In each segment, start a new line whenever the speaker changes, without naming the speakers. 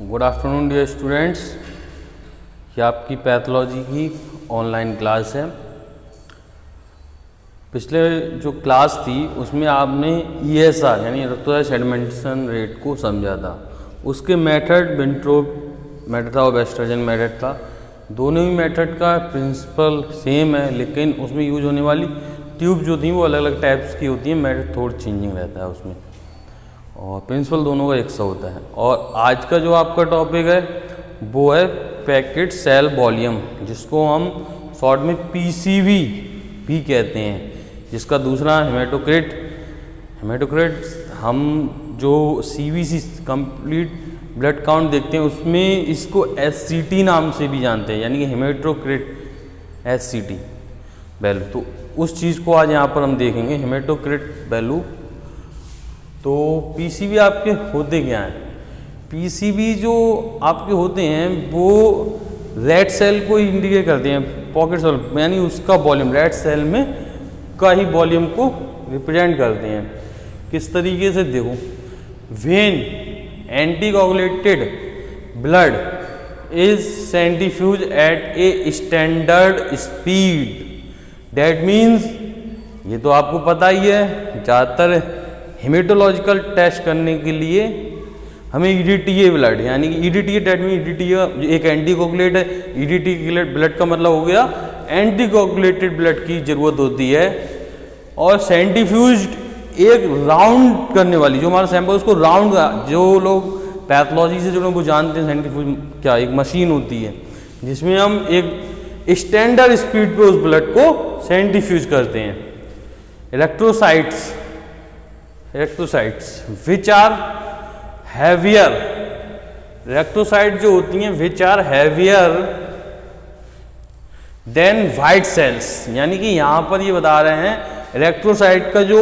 Good afternoon dear students. ये आपकी pathology की ऑनलाइन क्लास है। पिछले जो क्लास थी उसमें आपने ESR यानी इलेक्ट्रोलाइट सेडिमेंटेशन रेट को समझा था। उसके मेथड विंट्रोप मेथड था और वेस्टर्जन मेथड था। दोनों ही मेथड का प्रिंसिपल सेम है, लेकिन उसमें यूज होने वाली ट्यूब जो थी वो अलग अलग टाइप्स की होती है। मेथड थोड़ा चेंजिंग रहता है उसमें और प्रिंसिपल दोनों का एक सा होता है। और आज का जो आपका टॉपिक है वो है पैकेट सेल वॉल्यूम, जिसको हम शॉर्ट में PCV भी कहते हैं, जिसका दूसरा हेमेटोक्रिट। हेमेटोक्रिट हम जो CBC कंप्लीट ब्लड काउंट देखते हैं उसमें इसको SCT नाम से भी जानते हैं, यानी कि हेमेटोक्रिट SCT वैल्यू। तो उस चीज़ को आज यहाँ पर हम देखेंगे, हेमेटोक्रिट वैल्यू। तो PCV आपके होते क्या हैं? PCV जो आपके होते हैं वो रेड सेल को इंडिकेट करते हैं, पॉकेट सेल, यानी उसका वॉल्यूम, रेड सेल में का ही वॉल्यूम को रिप्रेजेंट करते हैं। किस तरीके से देखो, when anticoagulated blood is centrifuged at a standard speed. That means, ये तो आपको पता ही है, ज़्यादातर हेमेटोलॉजिकल टेस्ट करने के लिए हमें EDTA ब्लड, यानी कि EDTA दैट मीन EDTA एक एंटीकोगुलेट है। EDTA ब्लड का मतलब हो गया एंटीकोगुलेटेड ब्लड की ज़रूरत होती है। और सेंट्रीफ्यूज्ड एक राउंड करने वाली, जो हमारा सैंपल उसको राउंड, जो लोग पैथोलॉजी से जुड़े वो जानते हैं सेंट्रीफ्यूज क्या, एक मशीन होती है जिसमें हम एक स्टैंडर्ड स्पीड पे उस ब्लड को सेंट्रीफ्यूज करते हैं। Erythrocytes which are heavier, erythrocyte जो होती हैं which are heavier than white cells, यानी कि यहाँ पर ये बता रहे हैं इलेक्ट्रोसाइट का जो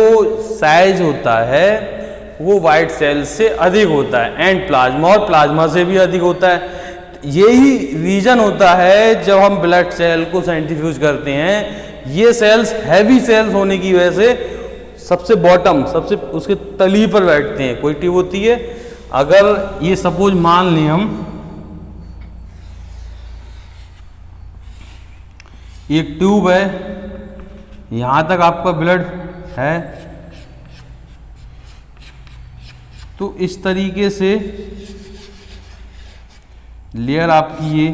साइज होता है वो वाइट सेल से अधिक होता है, एंड प्लाज्मा, और प्लाज्मा से भी अधिक होता है। यही रीजन होता है जब हम ब्लड सेल को सेंट्रीफ्यूज करते हैं, ये सेल्स हैवी सेल्स होने की वजह से सबसे बॉटम, सबसे उसके तली पर बैठते हैं। कोई ट्यूब होती है, अगर ये सपोज मान लें हम एक ट्यूब है, यहां तक आपका ब्लड है, तो इस तरीके से लेयर आपकी ये,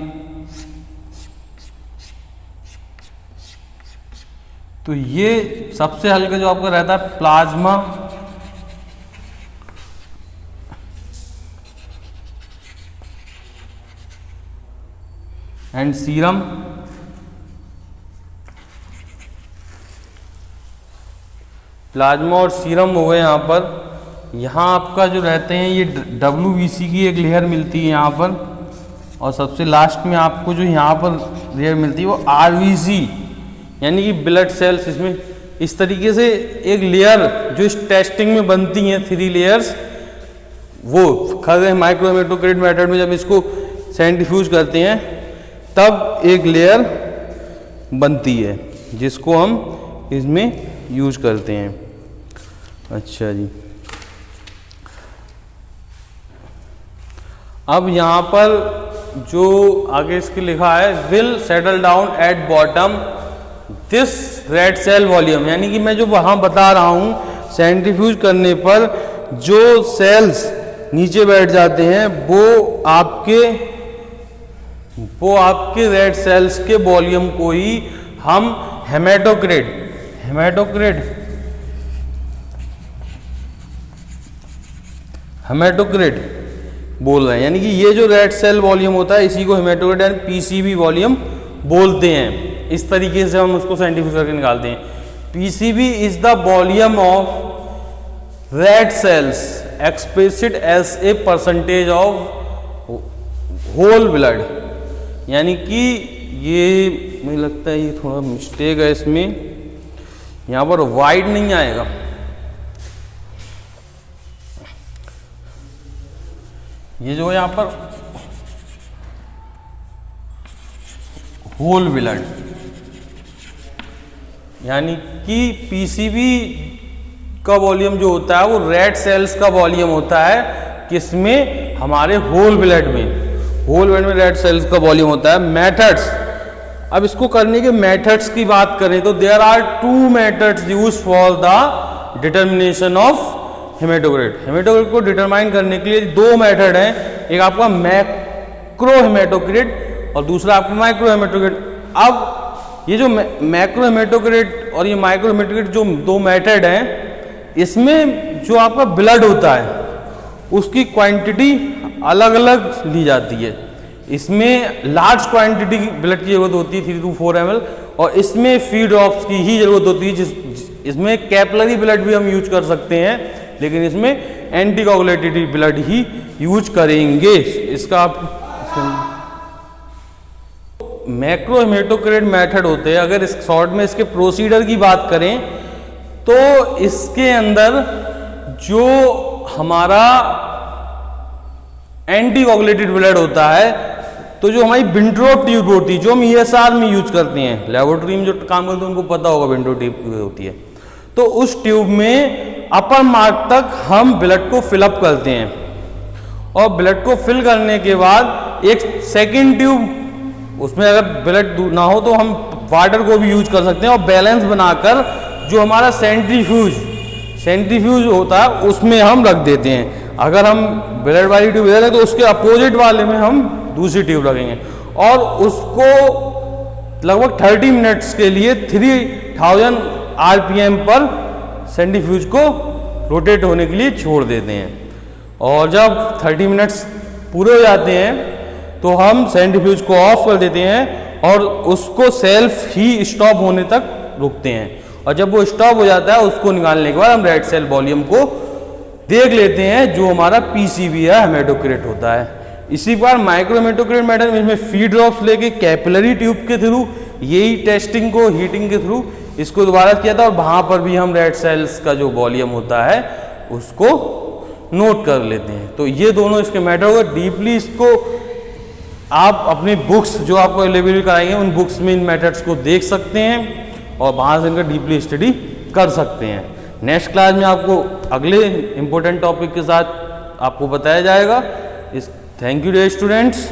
तो ये सबसे हल्का जो आपका रहता है प्लाज्मा, एंड सीरम। प्लाज्मा और सीरम हो गए यहाँ पर। यहाँ आपका जो रहते हैं ये WBC की एक लेयर मिलती है यहाँ पर, और सबसे लास्ट में आपको जो यहाँ पर लेयर मिलती है वो RBC, यानी कि ब्लड सेल्स। इसमें इस तरीके से एक लेयर जो इस टेस्टिंग में बनती हैं, 3 लेयर्स, वो खाते माइक्रो हेमेटोक्रिट मेथड में जब इसको सेंट्रीफ्यूज करते हैं तब एक लेयर बनती है जिसको हम इसमें यूज करते हैं। अच्छा जी, अब यहाँ पर जो आगे इसके लिखा है, will settle down at bottom this red cell volume, यानी कि मैं जो वहाँ बता रहा हूँ सेंट्रीफ्यूज करने पर जो सेल्स नीचे बैठ जाते हैं वो आपके रेड सेल्स के वॉल्यूम को ही हम हेमेटोक्रिट बोल रहे हैं। यानी कि ये जो रेड सेल वॉल्यूम होता है इसी को हेमेटोक्रिट यानी PCV वॉल्यूम बोलते हैं। इस तरीके से हम उसको सेंट्रीफ्यूज करके निकालते हैं। PCV is the volume of red cells expressed as a percentage of whole blood, यानी कि ये मुझे लगता है ये थोड़ा मिस्टेक है इसमें, यहाँ पर वाइड नहीं आएगा, ये जो है यहाँ पर होल ब्लड, यानी कि PCV का वॉल्यूम जो होता है वो रेड सेल्स का वॉल्यूम होता है, किसमें, हमारे होल ब्लड में रेड सेल्स का वॉल्यूम होता है। मेथड्स, अब इसको करने के मेथड्स की बात करें तो there are 2 methods use for the determination of haematocrit. Haematocrit को डिटरमाइन करने के लिए 2 मेथड हैं, एक आपका मैक्रो हेमेटोक्रिट और दूसरा आपका माइक्रो हेमेटोक्रिट। अब ये जो मैक्रो हेमेटोक्रिट और ये माइक्रो हेमेटोक्रिट जो 2 मेथड हैं, इसमें जो आपका ब्लड होता है उसकी क्वांटिटी अलग अलग ली जाती है। इसमें लार्ज क्वांटिटी ब्लड की जरूरत होती है 3 to 4 ml, और इसमें फीड ड्रॉप्स की ही जरूरत होती है। इसमें कैपिलरी ब्लड भी हम यूज कर सकते हैं, लेकिन इसमें एंटीकोगुलेटेड ब्लड ही यूज करेंगे। इसका आप मैक्रो हेमेटोक्रिट मेथड होते हैं। अगर इस शॉर्ट में इसके प्रोसीडर की बात करें तो इसके अंदर जो हमारा एंटीकोगुलेटेड ब्लड होता है, तो जो हमारी विंट्रोप ट्यूब होती है जो हम ESR में यूज करते हैं, लेबोरेटरी में जो काम करते हैं उनको पता होगा विंट्रोप ट्यूब होती है, तो उस ट्यूब में अपर मार्क तक हम ब्लड को फिलअप करते हैं, और ब्लड को फिल करने के बाद एक सेकेंड ट्यूब, उसमें अगर ब्लड ना हो तो हम वाटर को भी यूज कर सकते हैं, और बैलेंस बनाकर जो हमारा सेंट्रीफ्यूज होता है उसमें हम रख देते हैं। अगर हम ब्लड वाली ट्यूब ले रहे तो उसके अपोजिट वाले में हम दूसरी ट्यूब रखेंगे, और उसको लगभग 30 मिनट्स के लिए 3000 RPM पर सेंट्रीफ्यूज को रोटेट होने के लिए छोड़ देते हैं। और जब 30 मिनट्स पूरे हो जाते हैं तो हम सेंट्रीफ्यूज को ऑफ कर देते हैं और उसको सेल्फ ही स्टॉप होने तक रुकते हैं, और जब वो स्टॉप हो जाता है उसको निकालने के बाद हम रेड सेल वॉल्यूम को देख लेते हैं जो हमारा PCV या हेमेटोक्रिट होता है। इसी बार माइक्रो हेमेटोक्रिट मेथड में फीड ड्रॉप्स लेके कैपिलरी ट्यूब के थ्रू यही टेस्टिंग को हीटिंग के थ्रू इसको दोबारा किया था, और वहां पर भी हम रेड सेल्स का जो वॉल्यूम होता है उसको नोट कर लेते हैं। तो ये दोनों इसके मेथड हो गए। डीपली इसको आप अपनी बुक्स जो आपको अवेलेबल कराएंगे उन बुक्स में इन मेथड्स को देख सकते हैं और वहाँ से इनका डीपली स्टडी कर सकते हैं। नेक्स्ट क्लास में आपको अगले इंपॉर्टेंट टॉपिक के साथ आपको बताया जाएगा। Thank you dear students.